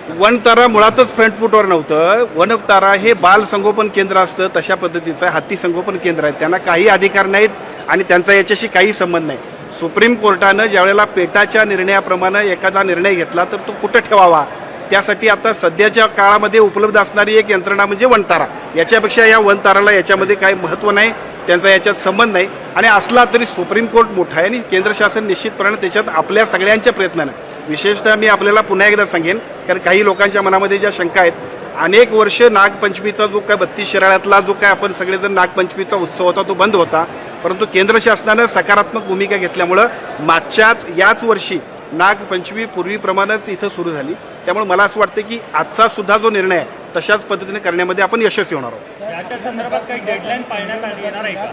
वनतारा मुळातच फ्रंट फूटवर नव्हतं. वनतारा हे बाल संगोपन केंद्र असतं, तशा पद्धतीचं हत्ती संगोपन केंद्र आहे. त्यांना काही अधिकार नाहीत आणि त्यांचा याच्याशी काही संबंध नाही. सुप्रीम कोर्टानं ज्यावेळेला पेटाच्या निर्णयाप्रमाणे एखादा निर्णय घेतला तर तो कुठं ठेवावा, त्यासाठी आता सध्याच्या काळामध्ये उपलब्ध असणारी एक यंत्रणा म्हणजे वनतारा. याच्यापेक्षा या वनताराला याच्यामध्ये काही महत्त्व नाही, त्यांचा याच्यात संबंध नाही. आणि असला तरी सुप्रीम कोर्ट मोठा आहे आणि केंद्र शासन निश्चितपणे त्याच्यात आपल्या सगळ्यांच्या प्रयत्नानं, विशेषतः मी आपल्याला पुन्हा एकदा सांगेन, कारण काही लोकांच्या मनामध्ये ज्या शंका आहेत, अनेक वर्ष नागपंचमीचा जो काय 32 शिराळ्यातला जो काय आपण सगळेजण नागपंचमीचा उत्सव होता तो बंद होता, परंतु केंद्र शासनानं सकारात्मक भूमिका घेतल्यामुळं याच वर्षी नागपंचमी पूर्वीप्रमाणेच इथं सुरू झाली. त्यामुळे मला असं वाटतं की आजचा सुद्धा जो निर्णय आहे तशाच पद्धतीने करण्यामध्ये आपण यशस्वी होणार आहोत. याच्या संदर्भात काही डेडलाईन पाळण्यात आली येणार आहे का?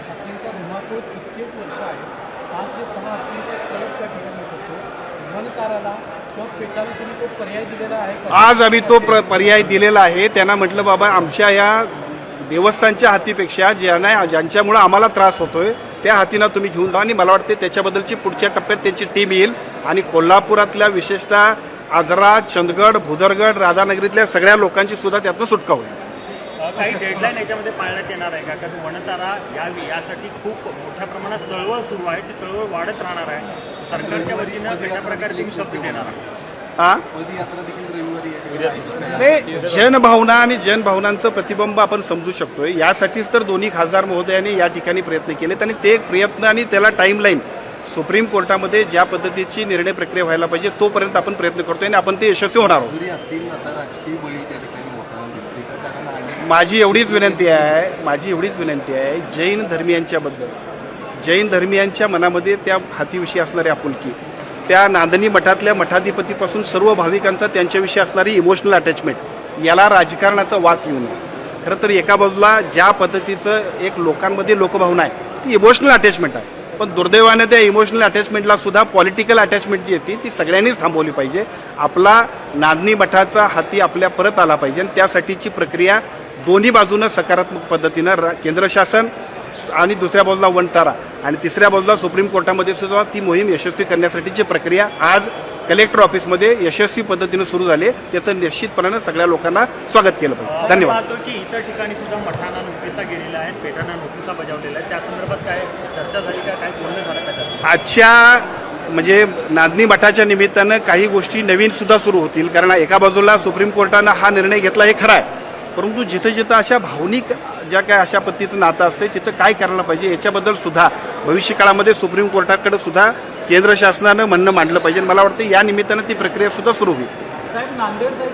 आज आम्ही तो पर्याय दिलेला आहे. त्यांना म्हटलं बाबा आमच्या या देवस्थानच्या हातीपेक्षा ज्यांच्यामुळे आम्हाला त्रास होतोय त्या हातीनं तुम्ही घेऊन जा. आणि मला वाटते त्याच्याबद्दलची पुढच्या टप्प्यात त्यांची टीम येईल आणि कोल्हापुरातल्या विशेषतः आजरा, चंदगड, भुदरगड, राधानगरीतल्या सगळ्या लोकांची सुद्धा त्यातून सुटका होईल. काही डेडलाईन याच्यामध्ये पाळण्यात येणार आहे का? कारण वनतारा यावी यासाठी खूप मोठ्या प्रमाणात चळवळ सुरू आहे, ती चळवळ वाढत राहणार आहे. सरकारच्या वतीनं कशा प्रकारे तुम्ही शब्द देणार आहात? नाही, जनभावना आणि जनभावनांचं प्रतिबिंब आपण समजू शकतोय. यासाठीच तर दोन्ही खासदार महोदयांनी या ठिकाणी प्रयत्न केलेत आणि ते प्रयत्न आणि त्याला टाईमलाईन सुप्रीम कोर्टामध्ये ज्या पद्धतीची निर्णय प्रक्रिया व्हायला पाहिजे तोपर्यंत आपण प्रयत्न करतोय आणि आपण ते यशस्वी होणार आहोत. माझी एवढीच विनंती आहे जैन धर्मियांच्या मनामध्ये त्या हातीविषयी असणारी आपुलकी, त्या नांदणी मठातल्या मठाधिपतीपासून सर्व भाविकांचा त्यांच्याविषयी असणारी इमोशनल अटॅचमेंट, याला राजकारणाचा वास येऊ नये. खरं तर एका बाजूला ज्या पद्धतीचं एक लोकांमध्ये लोकभावना आहे ती इमोशनल अटॅचमेंट आहे, पण दुर्दैवाने त्या इमोशनल अटॅचमेंटला सुद्धा पॉलिटिकल अटॅचमेंट जी येते ती सगळ्यांनीच थांबवली पाहिजे. आपला नांदणी मठाचा हाती आपल्या परत आला पाहिजे आणि त्यासाठीची प्रक्रिया दोन्ही बाजूनं सकारात्मक पद्धतीनं केंद्र शासन आणि दुसऱ्या बाजूला वनतारा आणि तिसऱ्या बाजूला सुप्रीम कोर्टामध्ये सुद्धा ती मोहीम यशस्वी करण्यासाठीची प्रक्रिया आज कलेक्टर ऑफिसमध्ये यशस्वी पद्धतीनं सुरू झाली. त्याचं निश्चितपणानं सगळ्या लोकांना स्वागत केलं पाहिजे. धन्यवाद. पाहतो की इतर ठिकाणी सुद्धा मठांना नोटिसा गेलेल्या आहेत, पेटांना नोटिसा बजावलेल्या आहेत, त्या संदर्भात काय चर्चा झाली का, काय बोलणं झालं का? आजच्या म्हणजे नांदणी मठाच्या निमित्तानं काही गोष्टी नवीन सुद्धा सुरू होतील. कारण एका बाजूला सुप्रीम कोर्टानं हा निर्णय घेतला हे खरं आहे, परंतु जिथं जिथं अशा भावनिक ज्या काय अशा पद्धतीचं नातं असते तिथं काय करायला पाहिजे याच्याबद्दल सुद्धा भविष्य काळामध्ये सुप्रीम कोर्टाकडे सुद्धा केंद्र शासनानं म्हणणं मांडलं पाहिजे. मला वाटतं या निमित्तानं ती प्रक्रिया सुद्धा सुरू होईल.